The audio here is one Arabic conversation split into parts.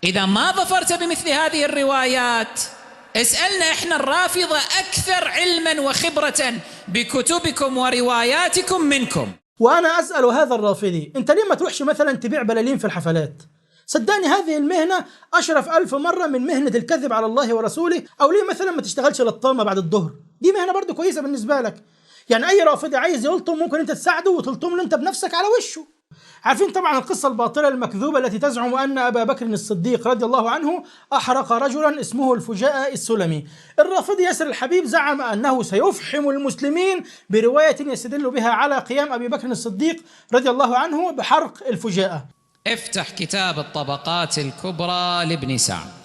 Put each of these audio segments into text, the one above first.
إذا ما ظفرت بمثل هذه الروايات اسألنا إحنا الرافضة أكثر علما وخبرة بكتبكم ورواياتكم منكم. وأنا أسأل هذا الرافضي: أنت ليه ما تروحش مثلا تبيع بلالين في الحفلات؟ صدقني هذه المهنة أشرف ألف مرة من مهنة الكذب على الله ورسوله. أو ليه مثلا ما تشتغلش لطامة بعد الظهر؟ دي مهنة برضو كويسة بالنسبة لك. يعني أي رافضي عايز يلطم ممكن أنت تساعده وتلطم له أنت بنفسك على وشه. عارفين طبعا القصة الباطلة المكذوبة التي تزعم أن أبا بكر الصديق رضي الله عنه أحرق رجلا اسمه الفجاء السلمي. الرافضي ياسر الحبيب زعم أنه سيفحم المسلمين برواية يستدل بها على قيام أبي بكر الصديق رضي الله عنه بحرق الفجاء. افتح كتاب الطبقات الكبرى لابن سعد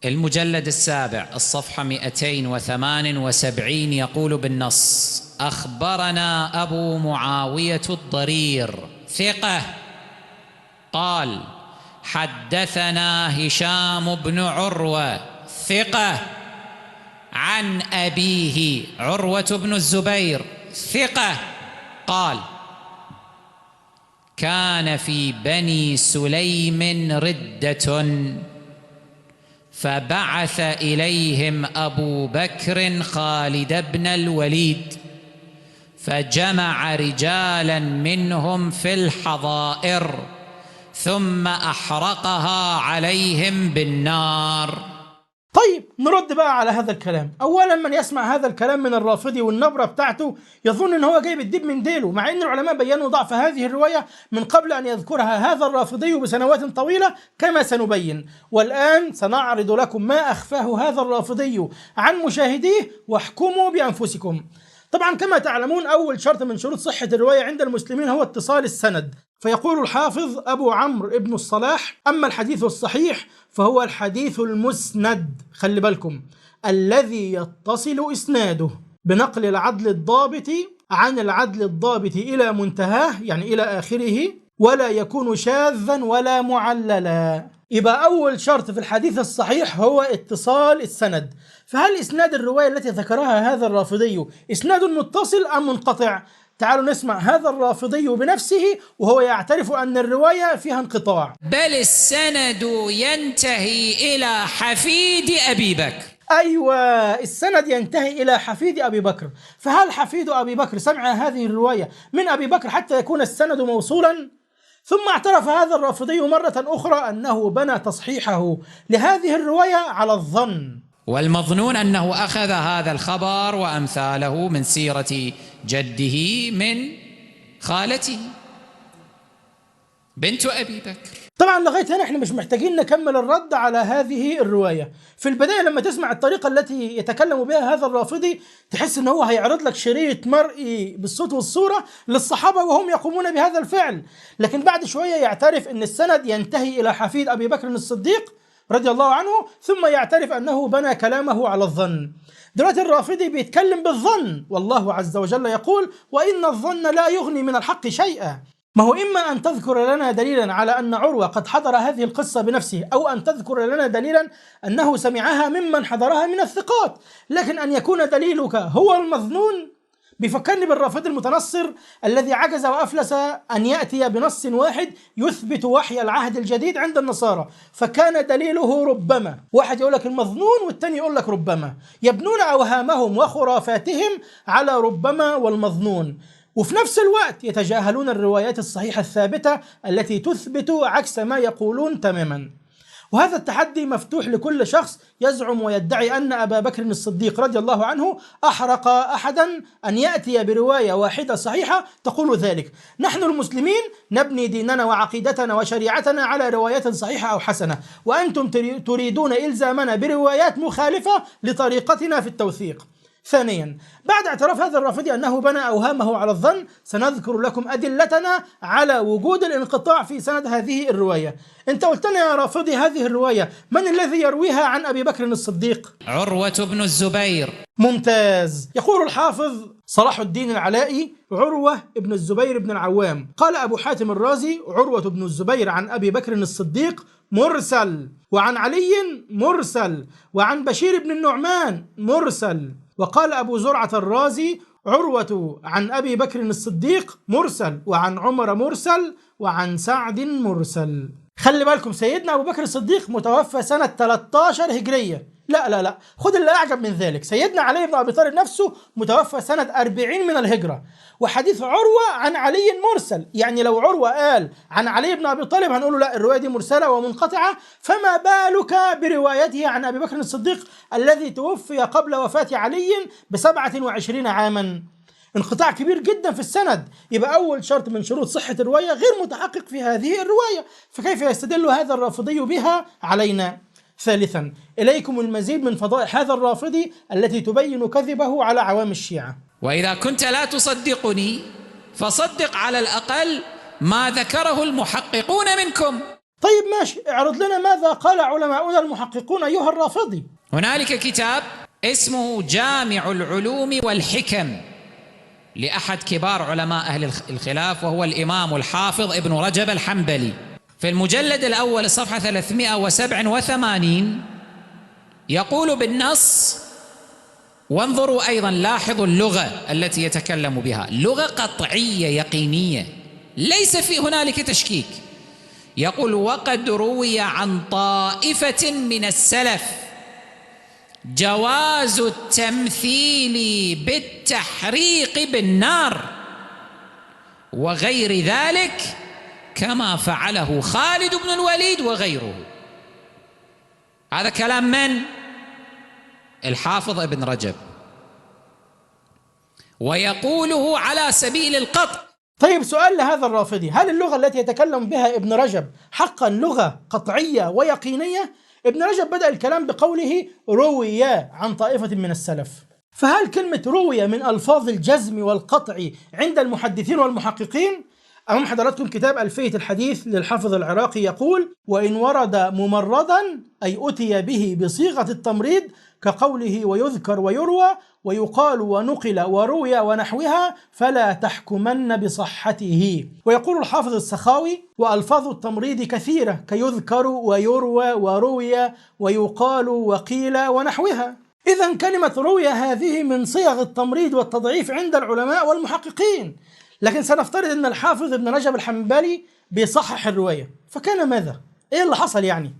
المجلد 7 الصفحة 278 يقول بالنص: أخبرنا أبو معاوية الضرير ثقة قال: حدثنا هشام بن عروة ثقة عن أبيه عروة بن الزبير ثقة قال: كان في بني سليم ردة فبعث إليهم أبو بكر خالد بن الوليد فجمع رجالا منهم في الحظائر ثم أحرقها عليهم بالنار. طيب نرد بقى على هذا الكلام. أولا من يسمع هذا الكلام من الرافضي والنبرة بتاعته يظن أن هو جايب الدب من ديله، مع أن العلماء بيّنوا ضعف هذه الرواية من قبل أن يذكرها هذا الرافضي بسنوات طويلة كما سنبين. والآن سنعرض لكم ما أخفاه هذا الرافضي عن مشاهديه واحكموا بأنفسكم. طبعا كما تعلمون أول شرط من شروط صحة الرواية عند المسلمين هو اتصال السند. فيقول الحافظ أبو عمرو ابن الصلاح: أما الحديث الصحيح فهو الحديث المسند، خلي بالكم، الذي يتصل إسناده بنقل العدل الضابط عن العدل الضابط إلى منتهاه، يعني إلى آخره، ولا يكون شاذا ولا معللا. يبقى أول شرط في الحديث الصحيح هو اتصال السند. فهل إسناد الرواية التي ذكرها هذا الرافضي إسناد متصل أم منقطع؟ تعالوا نسمع هذا الرافضي بنفسه وهو يعترف أن الرواية فيها انقطاع. بل السند ينتهي إلى حفيد أبي بكر. أيوة، السند ينتهي إلى حفيد أبي بكر. فهل حفيد أبي بكر سمع هذه الرواية من أبي بكر حتى يكون السند موصولا؟ ثم اعترف هذا الرافضي مرة أخرى أنه بنى تصحيحه لهذه الرواية على الظن، والمظنون أنه أخذ هذا الخبر وأمثاله من سيرة جده من خالته بنت أبي بكر. طبعا لغاية هنا احنا مش محتاجين نكمل الرد على هذه الرواية. في البداية لما تسمع الطريقة التي يتكلم بها هذا الرافضي تحس ان هو هيعرض لك شريط مرئي بالصوت والصورة للصحابة وهم يقومون بهذا الفعل، لكن بعد شوية يعترف ان السند ينتهي الى حفيد ابي بكر الصديق رضي الله عنه، ثم يعترف انه بنى كلامه على الظن. دلوقتي الرافضي بيتكلم بالظن، والله عز وجل يقول: وإن الظن لا يغني من الحق شيئا. ما هو إما أن تذكر لنا دليلا على أن عروة قد حضر هذه القصة بنفسه، أو أن تذكر لنا دليلا أنه سمعها ممن حضرها من الثقات، لكن أن يكون دليلك هو المظنون بيفكرني بالرافضي المتنصر الذي عجز وأفلس أن يأتي بنص واحد يثبت وحي العهد الجديد عند النصارى، فكان دليله ربما. واحد يقول لك المظنون والتاني يقول لك ربما، يبنون أوهامهم وخرافاتهم على ربما والمظنون، وفي نفس الوقت يتجاهلون الروايات الصحيحة الثابتة التي تثبت عكس ما يقولون تماما. وهذا التحدي مفتوح لكل شخص يزعم ويدعي أن أبا بكر الصديق رضي الله عنه أحرق أحدا أن يأتي برواية واحدة صحيحة تقول ذلك. نحن المسلمين نبني ديننا وعقيدتنا وشريعتنا على روايات صحيحة أو حسنة، وأنتم تريدون إلزامنا بروايات مخالفة لطريقتنا في التوثيق. ثانيا، بعد اعتراف هذا الرافضي أنه بنى أوهامه على الظن، سنذكر لكم أدلتنا على وجود الانقطاع في سند هذه الرواية. أنت قلت لنا يا رافضي هذه الرواية من الذي يرويها عن أبي بكر الصديق؟ عروة بن الزبير. ممتاز. يقول الحافظ صلاح الدين العلائي: عروة بن الزبير بن العوام. قال أبو حاتم الرازي: عروة بن الزبير عن أبي بكر الصديق مرسل، وعن علي مرسل، وعن بشير بن النعمان مرسل. وقال أبو زرعة الرازي: عروة عن أبي بكر الصديق مرسل، وعن عمر مرسل، وعن سعد مرسل. خلي بالكم سيدنا أبو بكر الصديق متوفى سنة 13 هجرية. لا خد اللي أعجب من ذلك، سيدنا علي بن أبي طالب نفسه متوفى سنة 40 من الهجرة، وحديث عروة عن علي مرسل. يعني لو عروة قال عن علي بن أبي طالب هنقول له لا، الرواية دي مرسلة ومنقطعة، فما بالك بروايته عن أبي بكر الصديق الذي توفي قبل وفاة علي ب27 عاما. انقطاع كبير جدا في السند، يبقى أول شرط من شروط صحة الرواية غير متحقق في هذه الرواية، فكيف يستدل هذا الرافضي بها علينا؟ ثالثا، إليكم المزيد من فضائح هذا الرافضي التي تبين كذبه على عوام الشيعة. وإذا كنت لا تصدقني فصدق على الأقل ما ذكره المحققون منكم. طيب ماشي، اعرض لنا ماذا قال علماؤنا المحققون أيها الرافضي. هنالك كتاب اسمه جامع العلوم والحكم لأحد كبار علماء أهل الخلاف، وهو الإمام الحافظ ابن رجب الحنبلي. في المجلد الأول صفحة 387 يقول بالنص، وانظروا أيضا لاحظوا اللغة التي يتكلم بها، لغة قطعية يقينية ليس في هنالك تشكيك. يقول: وقد روي عن طائفة من السلف جواز التمثيل بالتحريق بالنار وغير ذلك كما فعله خالد بن الوليد وغيره. هذا كلام من؟ الحافظ ابن رجب، ويقوله على سبيل القطع. طيب سؤال لهذا الرافضي، هل اللغة التي يتكلم بها ابن رجب حقا لغة قطعية ويقينية؟ ابن رجب بدأ الكلام بقوله روي عن طائفة من السلف، فهل كلمة روي من ألفاظ الجزم والقطع عند المحدثين والمحققين؟ أمام حضراتكم كتاب ألفية الحديث للحافظ العراقي يقول: وإن ورد ممرضا أي أتي به بصيغة التمريض كقوله ويذكر ويروى ويقال ونقل وروي ونحوها فلا تحكمن بصحته. ويقول الحافظ السخاوي: وألفاظ التمريض كثيرة كيذكر ويروى وروي ويقال وقيل ونحوها. إذن كلمة روي هذه من صيغ التمريض والتضعيف عند العلماء والمحققين، لكن سنفترض أن الحافظ ابن رجب الحنبلي بيصحح الرواية، فكان ماذا؟ إيه اللي حصل يعني؟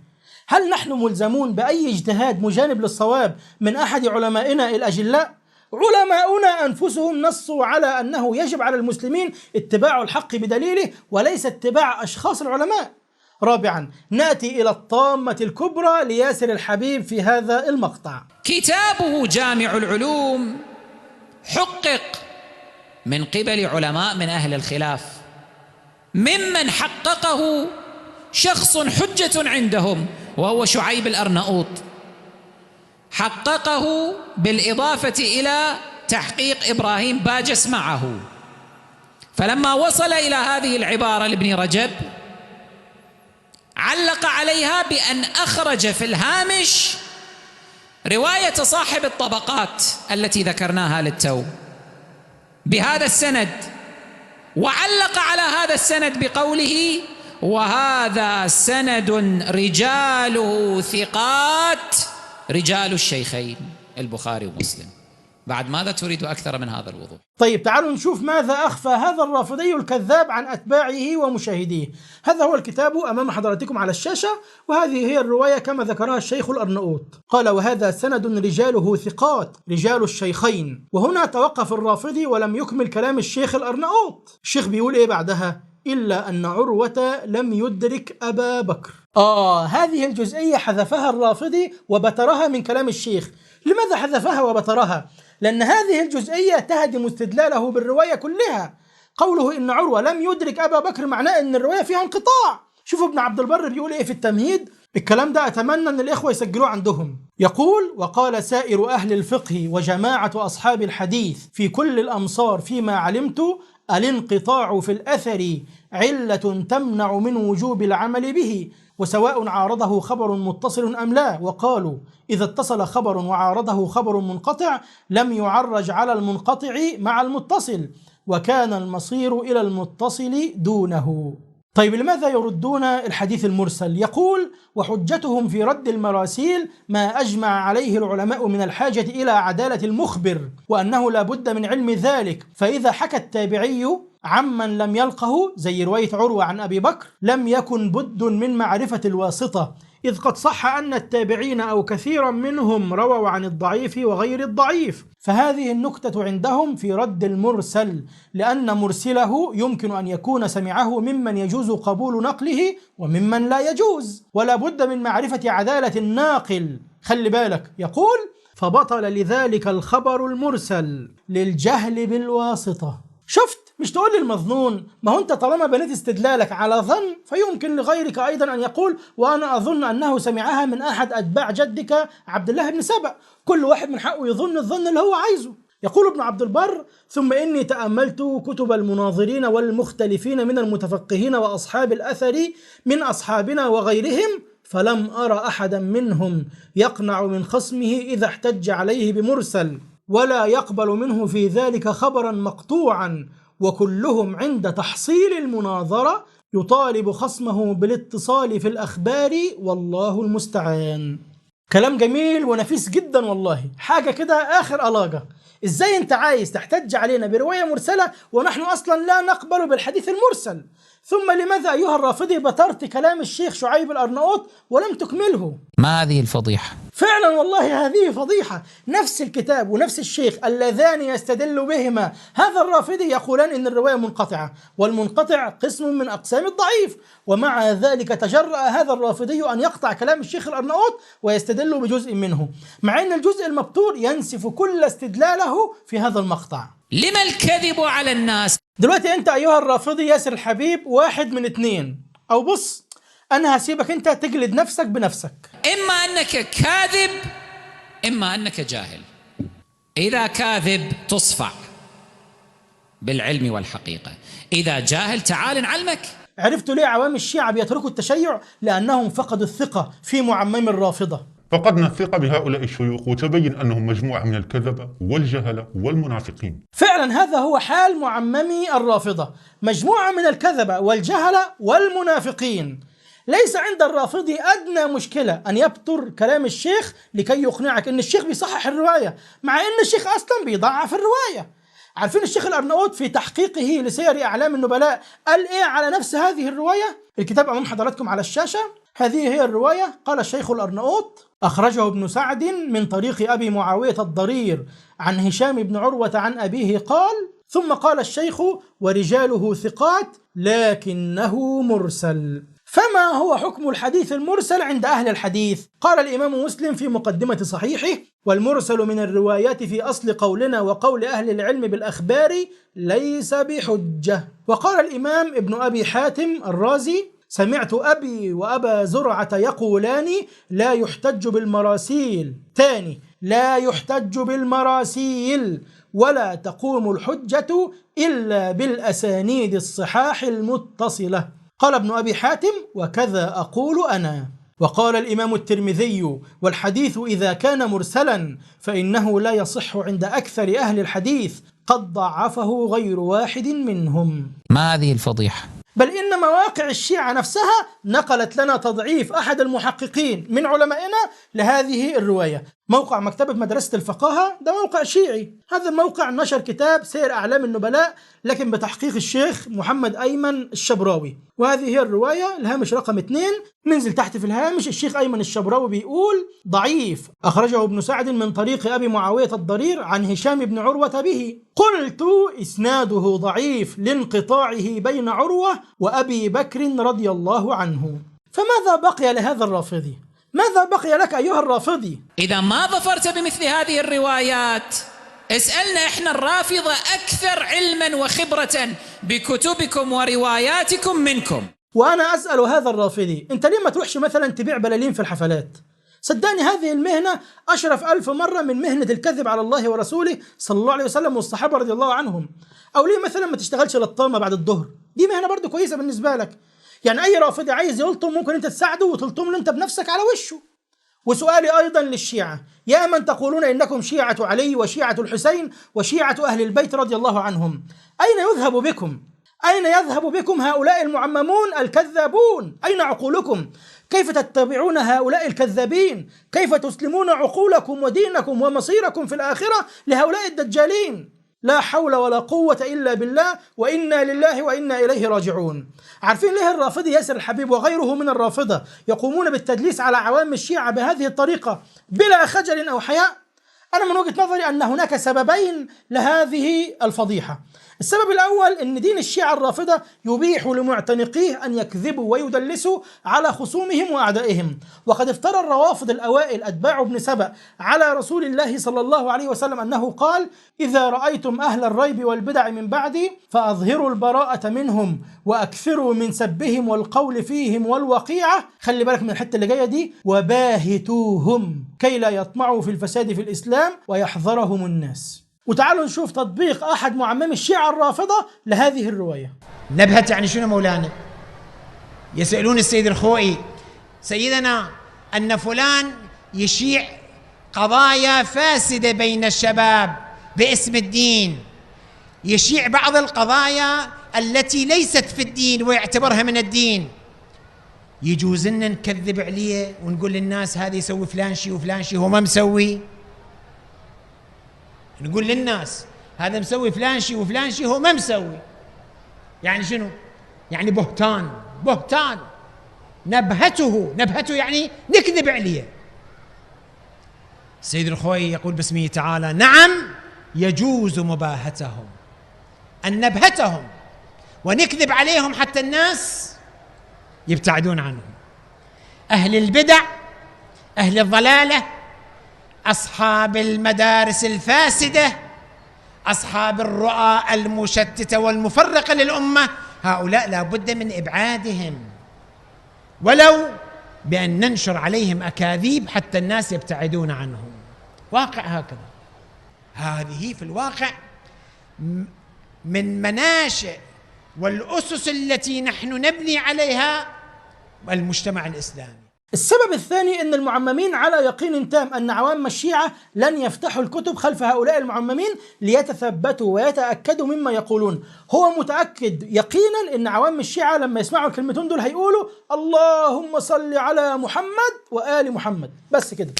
هل نحن ملزمون بأي اجتهاد مجانب للصواب من أحد علمائنا الأجلاء؟ علماؤنا أنفسهم نصوا على أنه يجب على المسلمين اتباع الحق بدليله وليس اتباع أشخاص العلماء. رابعا، نأتي إلى الطامة الكبرى لياسر الحبيب في هذا المقطع. كتابه جامع العلوم حقق من قبل علماء من أهل الخلاف، ممن حققه شخص حجة عندهم وهو شعيب الأرناؤوط، حققه بالإضافة إلى تحقيق إبراهيم باجس معه. فلما وصل إلى هذه العبارة لابن رجب علق عليها بأن أخرج في الهامش رواية صاحب الطبقات التي ذكرناها للتو بهذا السند، وعلق على هذا السند بقوله: وهذا سند رجاله ثقات رجال الشيخين البخاري ومسلم. بعد ماذا تريد أكثر من هذا الوضوح؟ طيب تعالوا نشوف ماذا أخفى هذا الرافضي الكذاب عن أتباعه ومشاهديه. هذا هو الكتاب أمام حضراتكم على الشاشة، وهذه هي الرواية كما ذكرها الشيخ الأرناؤوط. قال: وهذا سند رجاله ثقات رجال الشيخين. وهنا توقف الرافضي ولم يكمل كلام الشيخ الأرناؤوط. الشيخ بيقول إيه بعدها؟ إلا أن عروة لم يدرك أبا بكر. هذه الجزئية حذفها الرافضي وبترها من كلام الشيخ. لماذا حذفها وبترها؟ لأن هذه الجزئية تهدم استدلاله بالرواية كلها. قوله إن عروة لم يدرك أبا بكر معناه أن الرواية فيها انقطاع. شوفوا ابن عبد البر بيقول إيه في التمهيد، الكلام ده أتمنى أن الإخوة يسجلوه عندهم. يقول: وقال سائر أهل الفقه وجماعة أصحاب الحديث في كل الأمصار فيما علمت الانقطاع في الأثر علة تمنع من وجوب العمل به، وسواء عارضه خبر متصل أم لا، وقالوا إذا اتصل خبر وعارضه خبر منقطع لم يعرج على المنقطع مع المتصل، وكان المصير إلى المتصل دونه. طيب لماذا يردون الحديث المرسل؟ يقول: وحجتهم في رد المراسيل ما أجمع عليه العلماء من الحاجة إلى عدالة المخبر، وأنه لا بد من علم ذلك، فإذا حكى التابعي عمن لم يلقه زي رواية عروة عن أبي بكر لم يكن بد من معرفة الواسطة، إذ قد صح أن التابعين أو كثيرا منهم رووا عن الضعيف وغير الضعيف، فهذه النكتة عندهم في رد المرسل، لأن مرسله يمكن أن يكون سمعه ممن يجوز قبول نقله وممن لا يجوز، ولا بد من معرفة عدالة الناقل. خلي بالك، يقول: فبطل لذلك الخبر المرسل للجهل بالواسطة. شفت؟ مش تقول لي المظنون، ما هو انت طالما بنيت استدلالك على ظن فيمكن لغيرك ايضا ان يقول: وانا اظن انه سمعها من احد اتباع جدك عبد الله بن سبأ. كل واحد من حقه يظن الظن اللي هو عايزه. يقول ابن عبد البر: ثم اني تأملت كتب المناظرين والمختلفين من المتفقهين واصحاب الاثر من اصحابنا وغيرهم، فلم ارى احدا منهم يقنع من خصمه اذا احتج عليه بمرسل، ولا يقبل منه في ذلك خبرا مقطوعا، وكلهم عند تحصيل المناظرة يطالب خصمه بالاتصال في الأخبار، والله المستعان. كلام جميل ونفيس جدا والله، حاجة كده آخر ألاجة. إزاي أنت عايز تحتج علينا برواية مرسلة ونحن أصلا لا نقبل بالحديث المرسل؟ ثم لماذا أيها الرافضي بترت كلام الشيخ شعيب الأرناؤوط ولم تكمله؟ ما هذه الفضيحة؟ فعلا والله هذه فضيحة. نفس الكتاب ونفس الشيخ اللذان يستدل بهما هذا الرافضي يقولان إن الرواية منقطعة، والمنقطع قسم من أقسام الضعيف، ومع ذلك تجرأ هذا الرافضي أن يقطع كلام الشيخ الأرناؤوط ويستدل بجزء منه، مع أن الجزء المبتور ينسف كل استدلاله في هذا المقطع. لما الكذب على الناس؟ دلوقتي أنت أيها الرافضي ياسر الحبيب واحد من اتنين، أو بص، أنا هسيبك أنت تجلد نفسك بنفسك. إما أنك كاذب إما أنك جاهل. إذا كاذب تصفع بالعلم والحقيقة، إذا جاهل تعال نعلمك. عرفتوا ليه عوام الشيعة بيتركوا التشيع؟ لأنهم فقدوا الثقة في معمم الرافضة. فقدنا الثقة بهؤلاء الشيوخ، وتبين أنهم مجموعة من الكذبة والجهلة والمنافقين. فعلا هذا هو حال معممي الرافضة، مجموعة من الكذبة والجهلة والمنافقين. ليس عند الرافضي أدنى مشكلة أن يبتر كلام الشيخ لكي يقنعك أن الشيخ بيصحح الرواية، مع أن الشيخ أصلا بيضعف الرواية. عارفين الشيخ الأرناؤوط في تحقيقه لسير أعلام النبلاء قال إيه على نفس هذه الرواية؟ الكتاب أمام حضراتكم على الشاشة. هذه هي الرواية. قال الشيخ الأرناؤوط: أخرجه ابن سعد من طريق أبي معاوية الضرير عن هشام بن عروة عن أبيه قال. ثم قال الشيخ: ورجاله ثقات لكنه مرسل. فما هو حكم الحديث المرسل عند أهل الحديث؟ قال الإمام مسلم في مقدمة صحيحه: والمرسل من الروايات في أصل قولنا وقول أهل العلم بالأخبار ليس بحجة. وقال الإمام ابن أبي حاتم الرازي: سمعت أبي وأبا زرعة يقولان لا يحتج بالمراسيل. تاني: لا يحتج بالمراسيل، ولا تقوم الحجة إلا بالأسانيد الصحاح المتصلة. قال ابن أبي حاتم: وكذا أقول أنا. وقال الإمام الترمذي: والحديث إذا كان مرسلا فإنه لا يصح عند أكثر أهل الحديث، قد ضعفه غير واحد منهم. ما هذه الفضيحة؟ بل إن مواقع الشيعة نفسها نقلت لنا تضعيف أحد المحققين من علمائنا لهذه الرواية. موقع مكتبة مدرسة الفقاهة ده موقع شيعي. هذا الموقع نشر كتاب سير أعلام النبلاء لكن بتحقيق الشيخ محمد أيمن الشبراوي، وهذه هي الرواية. الهامش رقم 2، ننزل تحت في الهامش الشيخ أيمن الشبراوي بيقول: ضعيف، أخرجه ابن سعد من طريق أبي معاوية الضرير عن هشام بن عروة به. قلت: إسناده ضعيف لانقطاعه بين عروة وأبي بكر رضي الله عنه. فماذا بقي لهذا الرافضي؟ ماذا بقي لك أيها الرافضي؟ إذا ما ظفرت بمثل هذه الروايات اسألنا إحنا الرافضة أكثر علما وخبرة بكتبكم ورواياتكم منكم. وأنا أسأل هذا الرافضي: أنت ليه ما تروحش مثلا تبيع بلالين في الحفلات؟ صدقني هذه المهنة أشرف 1000 مرة من مهنة الكذب على الله ورسوله صلى الله عليه وسلم والصحابة رضي الله عنهم. أو ليه مثلا ما تشتغلش للطامة بعد الظهر؟ دي مهنة برضو كويسة بالنسبة لك. يعني أي رافضي عايز يلطم ممكن أنت تساعده وتلطم له أنت بنفسك على وشه. وسؤالي أيضا للشيعة: يا من تقولون إنكم شيعة علي وشيعة الحسين وشيعة أهل البيت رضي الله عنهم، أين يذهب بكم؟ أين يذهب بكم هؤلاء المعممون الكذابون؟ أين عقولكم؟ كيف تتبعون هؤلاء الكذابين؟ كيف تسلمون عقولكم ودينكم ومصيركم في الآخرة لهؤلاء الدجالين؟ لا حول ولا قوة إلا بالله، وإنا لله وإنا إليه راجعون. عارفين ليه الرافضي ياسر الحبيب وغيره من الرافضة يقومون بالتدليس على عوام الشيعة بهذه الطريقة بلا خجل أو حياء؟ أنا من وجهة نظري أن هناك سببين لهذه الفضيحة. السبب الأول أن دين الشيعة الرافضة يبيح لمعتنقيه أن يكذبوا ويدلسوا على خصومهم وأعدائهم، وقد افترى الروافض الأوائل أتباع ابن سبأ على رسول الله صلى الله عليه وسلم أنه قال: إذا رأيتم أهل الريب والبدع من بعدي فأظهروا البراءة منهم وأكثروا من سبهم والقول فيهم والوقيعة، خلي بالك من الحتة اللي جاية دي، وباهتوهم كي لا يطمعوا في الفساد في الإسلام ويحذرهم الناس. وتعالوا نشوف تطبيق أحد معممي الشيعة الرافضة لهذه الرواية. نبهت يعني شنو مولانا؟ يسألون السيد الخوئي: سيدنا أن فلان يشيع قضايا فاسدة بين الشباب باسم الدين، يشيع بعض القضايا التي ليست في الدين ويعتبرها من الدين، يجوز لنا نكذب عليه ونقول للناس هذا يسوي فلان شيء وفلان شيء هو ما مسوي؟ نقول للناس هذا مسوي فلان شيء وفلان شيء هو ما مسوي، يعني شنو؟ يعني بهتان نبهته يعني نكذب عليه. السيد الخوئي يقول باسمه تعالى: نعم يجوز مباهتهم، أن نبهتهم ونكذب عليهم حتى الناس يبتعدون عنهم. أهل البدع، أهل الضلالة، أصحاب المدارس الفاسدة، أصحاب الرؤى المشتتة والمفرقة للأمة، هؤلاء لا بد من إبعادهم، ولو بأن ننشر عليهم أكاذيب حتى الناس يبتعدون عنهم. واقع هكذا. هذه في الواقع من مناشئ والأسس التي نحن نبني عليها المجتمع الإسلامي. السبب الثاني أن المعممين على يقين تام أن عوام الشيعة لن يفتحوا الكتب خلف هؤلاء المعممين ليتثبتوا ويتأكدوا مما يقولون. هو متأكد يقينا أن عوام الشيعة لما يسمعوا الكلمتين دول هيقولوا: اللهم صل على محمد وآل محمد، بس كده.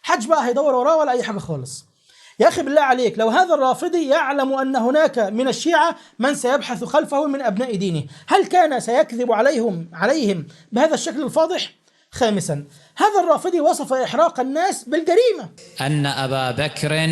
حج بقى هيدور وراه ولا أي حاجة خالص. يا أخي بالله عليك، لو هذا الرافضي يعلم أن هناك من الشيعة من سيبحث خلفه من أبناء دينه، هل كان سيكذب عليهم بهذا الشكل الفاضح؟ خامسا، هذا الرافضي وصف إحراق الناس بالجريمة، أن أبا بكر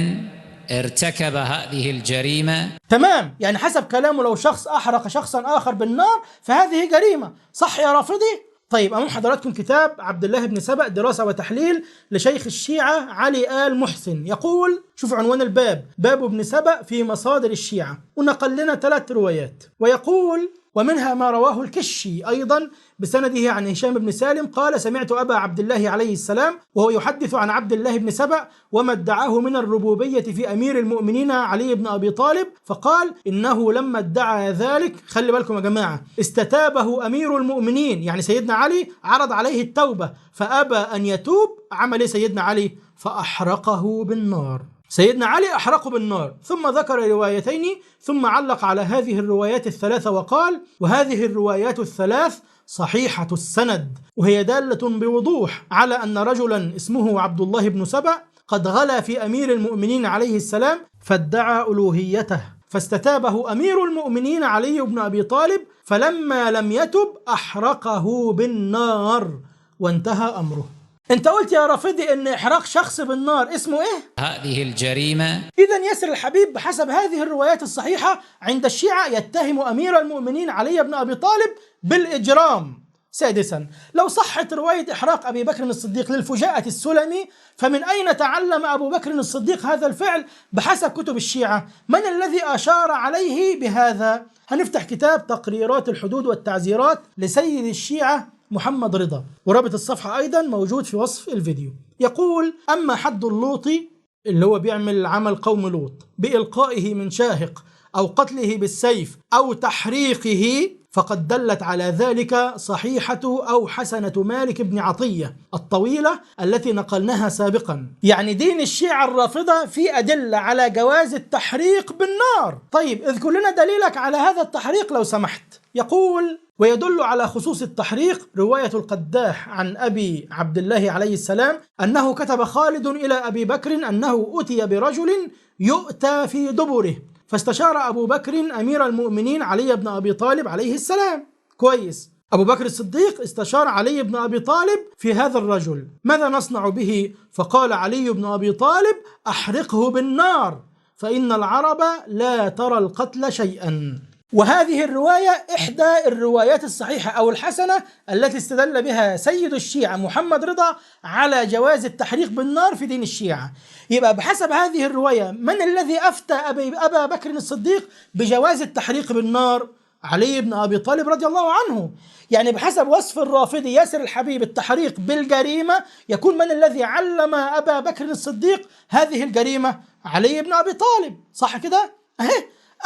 ارتكب هذه الجريمة. تمام، يعني حسب كلامه لو شخص أحرق شخصا آخر بالنار فهذه جريمة، صح يا رافضي؟ طيب أمام حضراتكم كتاب عبد الله بن سبأ دراسة وتحليل لشيخ الشيعة علي آل محسن، يقول، شوف عنوان الباب: باب ابن سبأ في مصادر الشيعة، ونقل لنا 3 روايات، ويقول: ومنها ما رواه الكشي أيضا بسنده عن هشام بن سالم قال: سمعت أبا عبد الله عليه السلام وهو يحدث عن عبد الله بن سبأ وما ادعاه من الربوبية في أمير المؤمنين علي بن أبي طالب، فقال: إنه لما ادعى ذلك، خلي بالكم يا جماعة، استتابه أمير المؤمنين يعني سيدنا علي، عرض عليه التوبة فأبى أن يتوب، عمل سيدنا علي؟ فأحرقه بالنار. سيدنا علي أحرقه بالنار. ثم ذكر روايتين ثم علق على هذه الروايات ال3 وقال: وهذه الروايات ال3 صحيحة السند، وهي دالة بوضوح على أن رجلا اسمه عبد الله بن سبأ قد غلا في أمير المؤمنين عليه السلام فادعى ألوهيته، فاستتابه أمير المؤمنين علي بن أبي طالب، فلما لم يتب أحرقه بالنار وانتهى أمره. انت قلت يا رافضي ان احراق شخص بالنار اسمه ايه؟ هذه الجريمة. اذا ياسر الحبيب بحسب هذه الروايات الصحيحة عند الشيعة يتهم امير المؤمنين علي بن ابي طالب بالاجرام. سادسا، لو صحت رواية احراق ابي بكر الصديق للفجاءة السلمي، فمن اين تعلم ابو بكر الصديق هذا الفعل بحسب كتب الشيعة؟ من الذي اشار عليه بهذا؟ هنفتح كتاب تقريرات الحدود والتعزيرات لسيد الشيعة محمد رضا، ورابط الصفحة أيضا موجود في وصف الفيديو. يقول: أما حد اللوطي اللي هو بيعمل عمل قوم لوط بإلقائه من شاهق أو قتله بالسيف أو تحريقه، فقد دلت على ذلك صحيحة أو حسنة مالك بن عطية الطويلة التي نقلناها سابقا. يعني دين الشيعة الرافضة في أدلة على جواز التحريق بالنار. طيب اذكر لنا دليلك على هذا التحريق لو سمحت. يقول: ويدل على خصوص التحريق رواية القداح عن أبي عبد الله عليه السلام أنه كتب خالد إلى أبي بكر أنه أتي برجل يؤتى في دبره، فاستشار أبو بكر أمير المؤمنين علي بن أبي طالب عليه السلام. كويس. أبو بكر الصديق استشار علي بن أبي طالب في هذا الرجل، ماذا نصنع به؟ فقال علي بن أبي طالب: أحرقه بالنار، فإن العرب لا ترى القتل شيئا. وهذه الرواية إحدى الروايات الصحيحة أو الحسنة التي استدل بها سيد الشيعة محمد رضا على جواز التحريق بالنار في دين الشيعة. يبقى بحسب هذه الرواية من الذي أفتى أبا بكر الصديق بجواز التحريق بالنار؟ علي بن أبي طالب رضي الله عنه. يعني بحسب وصف الرافضي ياسر الحبيب التحريق بالجريمة، يكون من الذي علم أبا بكر الصديق هذه الجريمة؟ علي بن أبي طالب. صح كده؟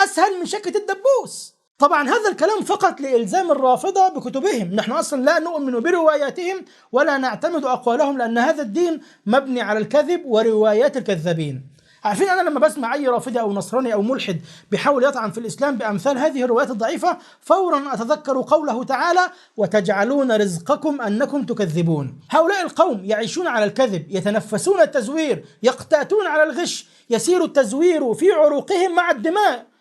أسهل من شكة الدبوس. طبعا هذا الكلام فقط لإلزام الرافضة بكتبهم، نحن أصلا لا نؤمن برواياتهم ولا نعتمد أقوالهم، لأن هذا الدين مبني على الكذب وروايات الكذابين. عارفين أنا لما بسمع أي رافضي أو نصراني أو ملحد بيحاول يطعن في الإسلام بأمثال هذه الروايات الضعيفة، فورا أتذكر قوله تعالى: وتجعلون رزقكم أنكم تكذبون. هؤلاء القوم يعيشون على الكذب، يتنفسون التزوير، يقتاتون على الغش، يسير التزوير في عروقهم مع الدماء.